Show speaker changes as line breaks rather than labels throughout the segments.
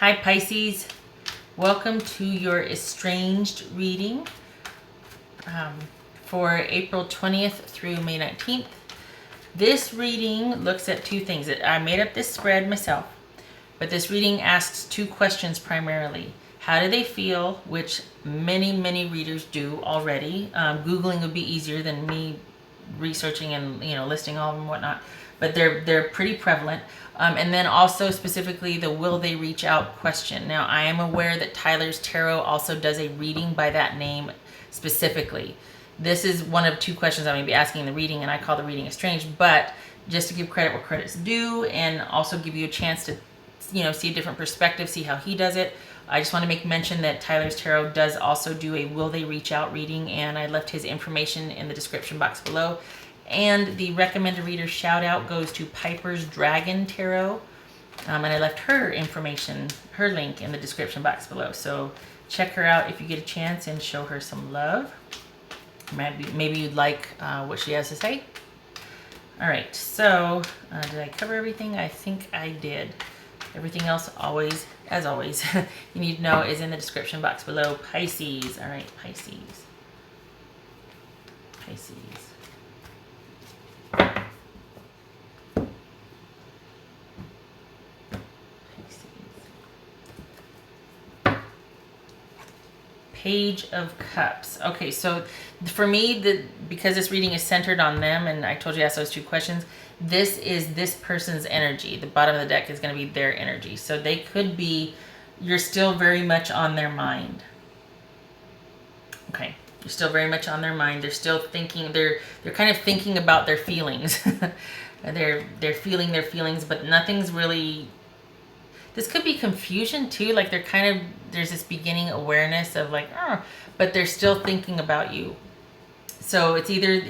Hi Pisces, welcome to your Estranged reading for April 20th through May 19th. This reading looks at two things. I made up this spread myself, but this reading asks two questions primarily. How do they feel, which many readers do already. Googling would be easier than me researching and listing all of them and whatnot, but they're pretty prevalent. And then also specifically the will they reach out question. Now I am aware that Tyler's Tarot also does a reading by that name specifically. This is one of two questions I'm going to be asking in the reading, and I call the reading Estranged, but just to give credit where credit's due and also give you a chance to see a different perspective, see how he does it. I just want to make mention that Tyler's Tarot does also do a will they reach out reading, and I left his information in the description box below. And the recommended reader shout out goes to Piper's Dragon Tarot. And I left her information, her link in the description box below. So check her out if you get a chance and show her some love. Maybe you'd like what she has to say. All right, so did I cover everything? I think I did. Everything else, always, as always, you need to know is in the description box below. Pisces. All right, Pisces. Pisces. Page of Cups. Okay, so for me, because this reading is centered on them, and I told you I asked those two questions, this is this person's energy. The bottom of the deck is going to be their energy. So they could be, you're still very much on their mind. Okay, you're still very much on their mind. They're still thinking, they're kind of thinking about their feelings. they're feeling their feelings, but nothing's really. This could be confusion too, like there's this beginning awareness of like, oh, but they're still thinking about you. So it's either,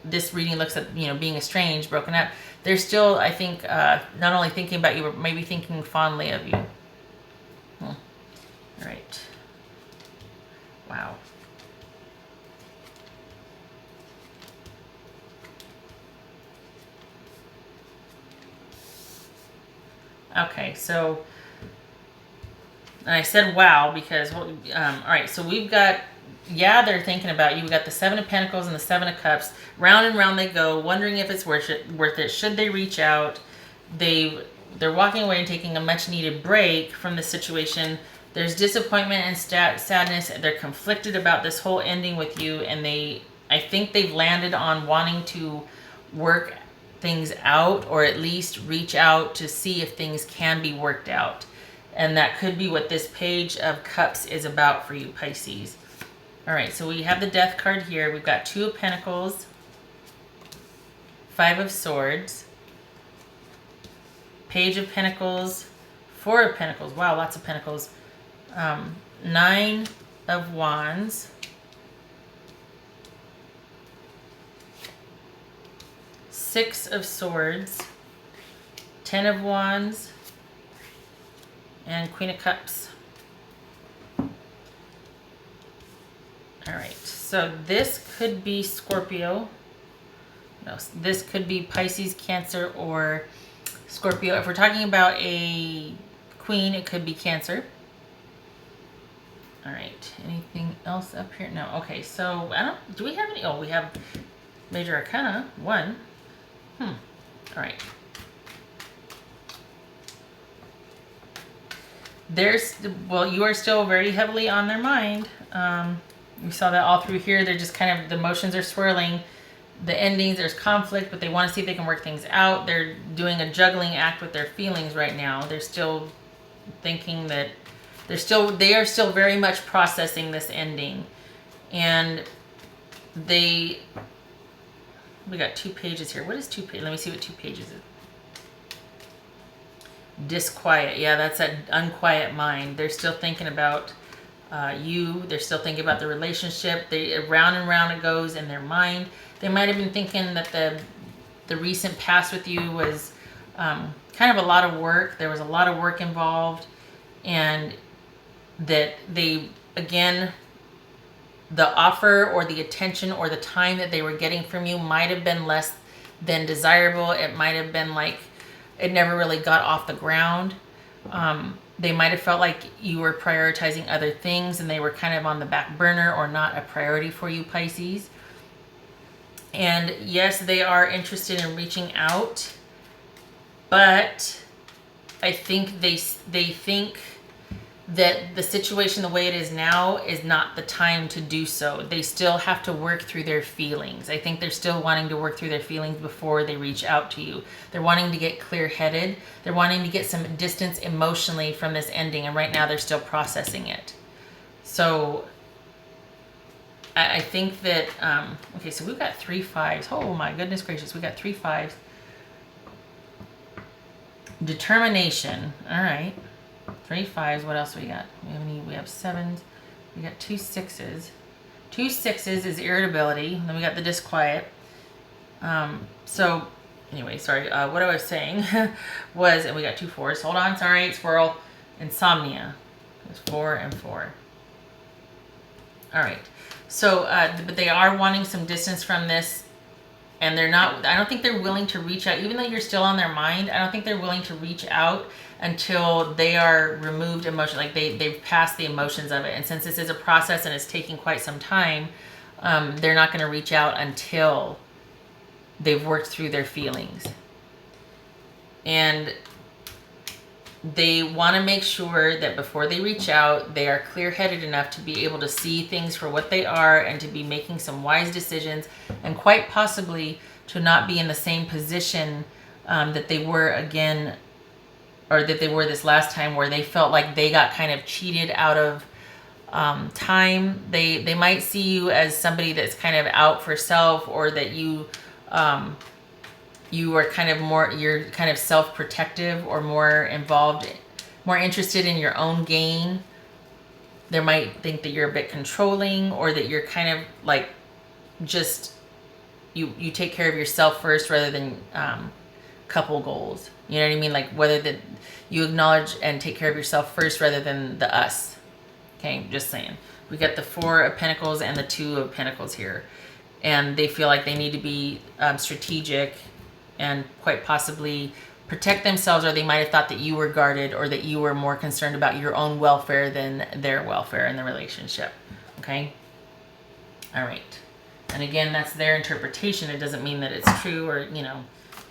this reading looks at, being estranged, broken up, they're still, I think, not only thinking about you, but maybe thinking fondly of you. All right. Wow. Okay, so, and I said wow because, all right, so we've got, they're thinking about you. We've got the Seven of Pentacles and the Seven of Cups. Round and round they go, wondering if it's worth it. Should they reach out? They're walking away and taking a much-needed break from the situation. There's disappointment and sadness. They're conflicted about this whole ending with you, and I think they've landed on wanting to work things out, or at least reach out to see if things can be worked out. And that could be what this Page of Cups is about for you, Pisces. All right, so we have the Death card here. We've got Two of Pentacles, Five of Swords, Page of Pentacles, Four of Pentacles. Wow, lots of Pentacles. Nine of Wands, Six of Swords, Ten of Wands, and Queen of Cups. All right, so this could be Scorpio. No, this could be Pisces, Cancer, or Scorpio. If we're talking about a queen, it could be Cancer. All right, anything else up here? No, okay, so do we have any? Oh, we have Major Arcana, 1. All right. You are still very heavily on their mind. We saw that all through here. They're just kind of, the emotions are swirling. The endings, there's conflict, but they want to see if they can work things out. They're doing a juggling act with their feelings right now. They're still thinking that they are still very much processing this ending. And we got 2 pages here. What is 2 pages? Let me see what 2 pages is. Disquiet. Yeah, that's that unquiet mind. They're still thinking about you. They're still thinking about the relationship. Round and round it goes in their mind. They might have been thinking that the recent past with you was kind of a lot of work. There was a lot of work involved, and that again, the offer or the attention or the time that they were getting from you might have been less than desirable. It might have been like it never really got off the ground. They might have felt like you were prioritizing other things and they were kind of on the back burner or not a priority for you, Pisces. And yes, they are interested in reaching out, but I think they think that the situation the way it is now is not the time to do so. They still have to work through their feelings. I think they're still wanting to work through their feelings before they reach out to you. They're wanting to get clear-headed. They're wanting to get some distance emotionally from this ending, and right now they're still processing it. So I think that, okay, so we've got 3 5s. Oh my goodness gracious, we got 3 5s. Determination, all right. 3 5s. What else we got? We have 7s. We got 2 6s. 2 6s is irritability. Then we got the disquiet. So anyway, sorry. What I was saying was, and we got 2 4s. Hold on. Sorry, squirrel. Insomnia. It's 4 and 4. All right. So, but they are wanting some distance from this. And they're not, I don't think they're willing to reach out, even though you're still on their mind. I don't think they're willing to reach out until they are removed emotionally, like they've passed the emotions of it. And since this is a process and it's taking quite some time, they're not going to reach out until they've worked through their feelings. And they want to make sure that before they reach out, they are clear-headed enough to be able to see things for what they are and to be making some wise decisions, and quite possibly to not be in the same position that they were again, or that they were this last time, where they felt like they got kind of cheated out of time. They might see you as somebody that's kind of out for self, or that you are kind of more, you're kind of self-protective or more involved, more interested in your own gain. They might think that you're a bit controlling, or that you're kind of like just, you take care of yourself first rather than couple goals. You know what I mean? Like whether that you acknowledge and take care of yourself first rather than the us. Okay, just saying. We got the 4 of Pentacles and the 2 of Pentacles here. And they feel like they need to be strategic and quite possibly protect themselves, or they might have thought that you were guarded, or that you were more concerned about your own welfare than their welfare in the relationship. Okay? All right. And again, that's their interpretation. It doesn't mean that it's true, or, you know,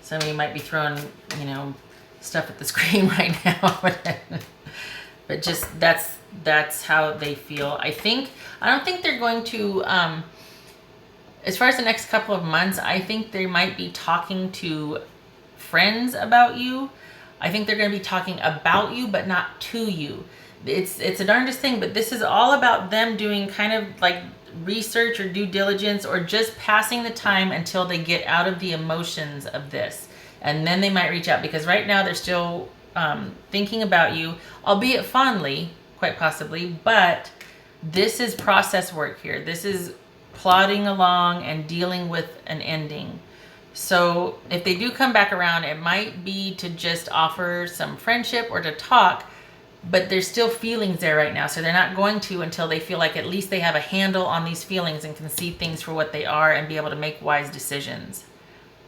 somebody might be throwing, you know, stuff at the screen right now. But just that's how they feel. I don't think they're going to, as far as the next couple of months, I think they might be talking to friends about you. I think they're going to be talking about you, but not to you. It's a darndest thing, but this is all about them doing kind of like research or due diligence, or just passing the time until they get out of the emotions of this. And then they might reach out, because right now they're still thinking about you, albeit fondly, quite possibly, but this is process work here. This is plodding along and dealing with an ending. So if they do come back around, it might be to just offer some friendship or to talk, but there's still feelings there right now. So they're not going to until they feel like at least they have a handle on these feelings and can see things for what they are and be able to make wise decisions.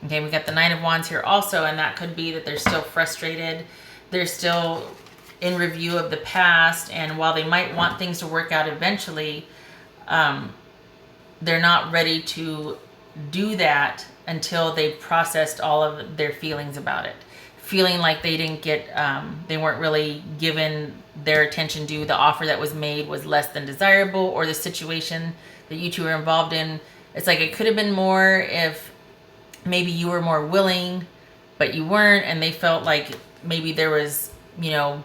Okay, we got the 9 of Wands here also, and that could be that they're still frustrated. They're still in review of the past, and while they might want things to work out eventually, they're not ready to do that until they've processed all of their feelings about it. Feeling like they didn't get, they weren't really given their attention due, the offer that was made was less than desirable, or the situation that you two were involved in, it's like it could have been more if maybe you were more willing, but you weren't, and they felt like maybe there was, you know,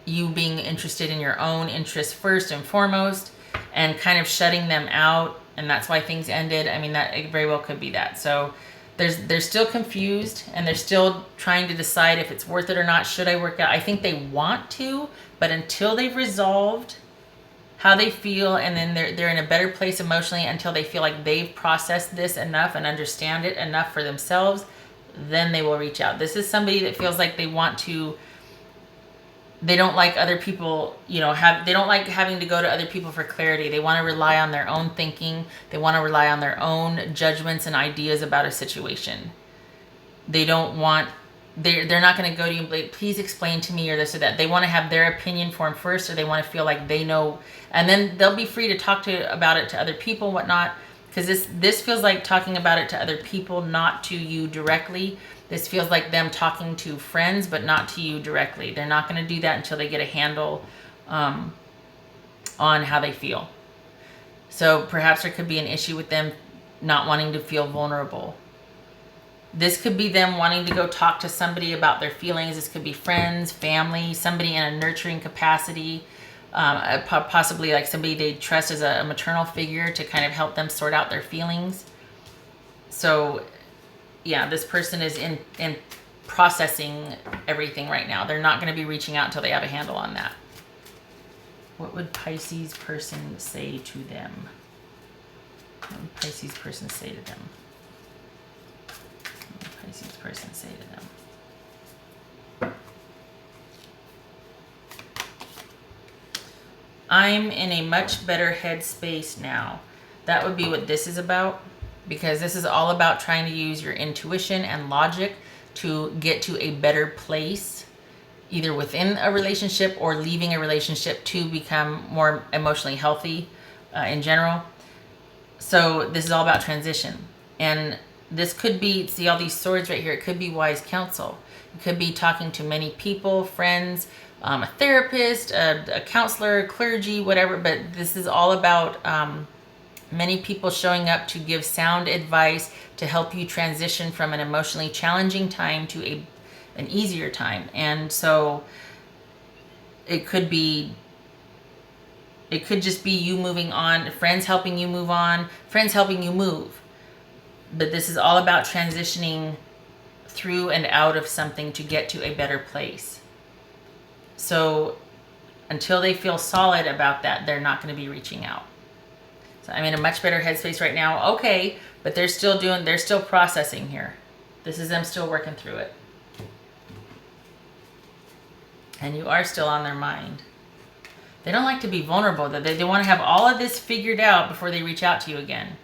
you being interested in your own interests first and foremost, and kind of shutting them out, and that's why things ended. I mean, that it very well could be that. So they're still confused, and they're still trying to decide if it's worth it or not. Should I work out? I think they want to, but until they've resolved how they feel, and then they're in a better place emotionally, until they feel like they've processed this enough and understand it enough for themselves, then they will reach out. This is somebody that feels like they want to, they don't like other people, you know, they don't like having to go to other people for clarity. They want to rely on their own thinking. They want to rely on their own judgments and ideas about a situation. They don't want they're not going to go to you and be like, please explain to me or this or that. They want to have their opinion formed first, or they want to feel like they know, and then they'll be free to talk about it to other people, whatnot. Because this feels like talking about it to other people, not to you directly. This feels like them talking to friends, but not to you directly. They're not going to do that until they get a handle on how they feel. So perhaps there could be an issue with them not wanting to feel vulnerable. This could be them wanting to go talk to somebody about their feelings. This could be friends, family, somebody in a nurturing capacity, possibly like somebody they trust as a maternal figure to kind of help them sort out their feelings. So yeah, this person is in processing everything right now. They're not going to be reaching out until they have a handle on that. What would Pisces person say to them? What would Pisces person say to them? Pisces person say to them? I'm in a much better headspace now. That would be what this is about, because this is all about trying to use your intuition and logic to get to a better place, either within a relationship or leaving a relationship to become more emotionally healthy in general. So this is all about transition. And this could be, see all these swords right here, it could be wise counsel. It could be talking to many people, friends, a therapist, a counselor, clergy, whatever. But this is all about many people showing up to give sound advice to help you transition from an emotionally challenging time to an easier time. And so it could just be you moving on, friends helping you move on, friends helping you move. But this is all about transitioning through and out of something to get to a better place. So until they feel solid about that, they're not going to be reaching out. So I'm in a much better headspace right now. Okay, but they're still processing here. This is them still working through it. And you are still on their mind. They don't like to be vulnerable. They want to have all of this figured out before they reach out to you again.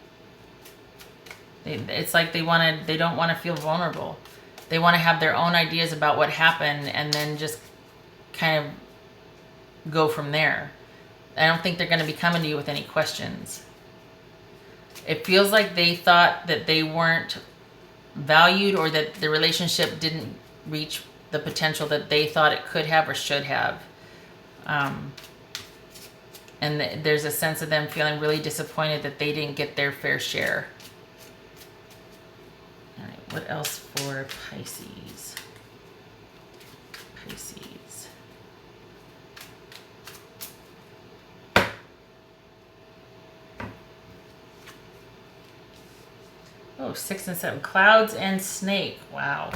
It's like they don't want to feel vulnerable. They want to have their own ideas about what happened and then just kind of go from there. I don't think they're going to be coming to you with any questions. It feels like they thought that they weren't valued, or that the relationship didn't reach the potential that they thought it could have or should have. And there's a sense of them feeling really disappointed that they didn't get their fair share. All right, what else for Pisces? Pisces. Oh, 6 and 7. Clouds and snake. Wow.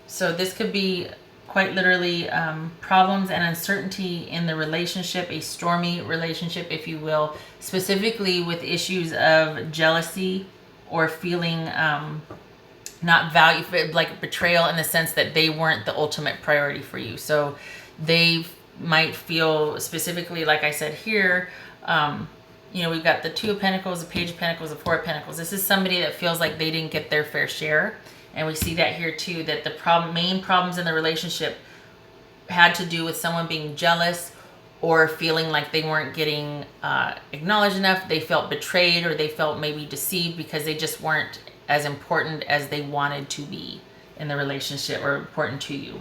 So this could be quite literally problems and uncertainty in the relationship, a stormy relationship, if you will, specifically with issues of jealousy or feeling not valued, like betrayal in the sense that they weren't the ultimate priority for you. So they might feel specifically, like I said here, we've got the 2 of Pentacles, the Page of Pentacles, the 4 of Pentacles. This is somebody that feels like they didn't get their fair share. And we see that here too, that the main problems in the relationship had to do with someone being jealous or feeling like they weren't getting acknowledged enough. They felt betrayed, or they felt maybe deceived because they just weren't as important as they wanted to be in the relationship, or important to you.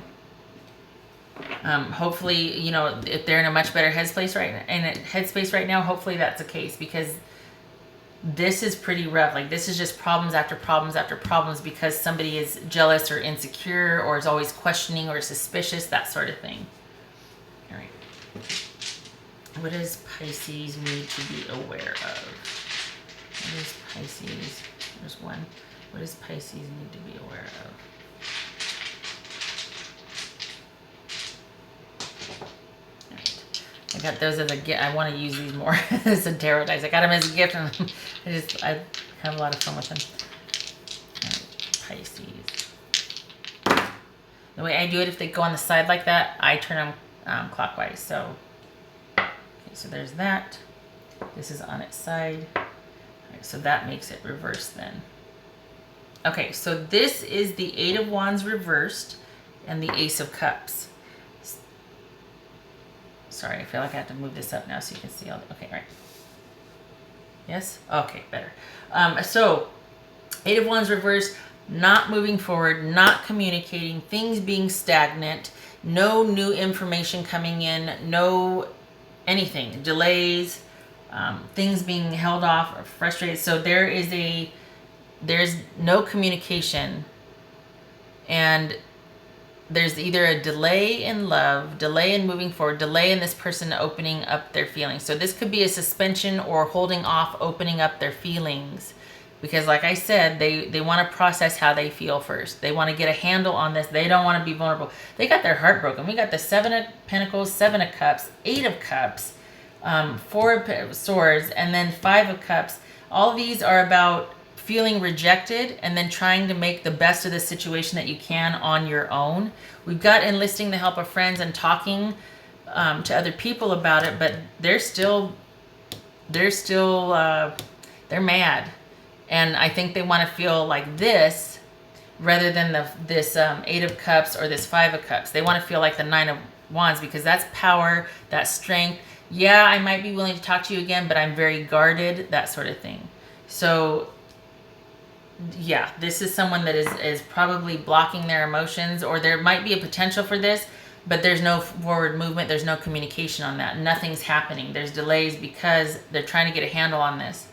Hopefully, if they're in a much better headspace right now, hopefully that's the case, because this is pretty rough. Like, this is just problems after problems after problems because somebody is jealous or insecure or is always questioning or suspicious, that sort of thing. All right. What does Pisces need to be aware of? What does Pisces, there's one. What does Pisces need to be aware of? I got those as a gift. I want to use these more as a tarot dice. I got them as a gift, and I have a lot of fun with them. Right, Pisces. The way I do it, if they go on the side like that, I turn them clockwise. So, okay, so there's that. This is on its side. All right, so that makes it reverse then. Okay, so this is the Eight of Wands reversed and the Ace of Cups. Sorry, I feel like I have to move this up now so you can see all the, okay, right. Yes? Okay, better. So, Eight of Wands reversed, not moving forward, not communicating, things being stagnant, no new information coming in, no anything, delays, things being held off or frustrated. So there's no communication, and there's either a delay in love, delay in moving forward, delay in this person opening up their feelings. So this could be a suspension or holding off opening up their feelings. Because like I said, they want to process how they feel first. They want to get a handle on this. They don't want to be vulnerable. They got their heart broken. We got the Seven of Pentacles, Seven of Cups, Eight of Cups, Four of Swords, and then Five of Cups. All these are about feeling rejected and then trying to make the best of the situation that you can on your own. We've got enlisting the help of friends and talking to other people about it, but they're mad. And I think they want to feel like this rather than this Eight of Cups or this Five of Cups. They want to feel like the Nine of Wands, because that's power, that's strength. Yeah, I might be willing to talk to you again, but I'm very guarded, that sort of thing. So, yeah, this is someone that is probably blocking their emotions, or there might be a potential for this, but there's no forward movement. There's no communication on that. Nothing's happening. There's delays because they're trying to get a handle on this.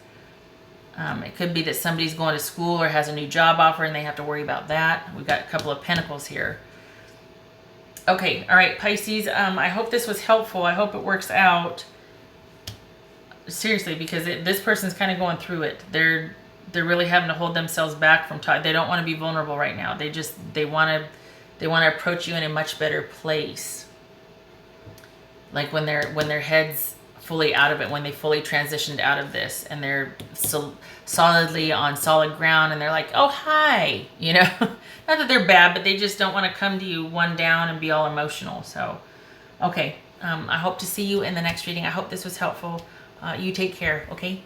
It could be that somebody's going to school or has a new job offer and they have to worry about that. We've got a couple of pentacles here. Okay, all right, Pisces, I hope this was helpful. I hope it works out. Seriously, because this person's kind of going through it. They're really having to hold themselves back from talking. They don't want to be vulnerable right now. They want to approach you in a much better place. Like when their head's fully out of it, when they fully transitioned out of this and they're solidly on solid ground, and they're like, oh, hi, you know. Not that they're bad, but they just don't want to come to you one down and be all emotional. So, okay, I hope to see you in the next reading. I hope this was helpful. You take care, okay?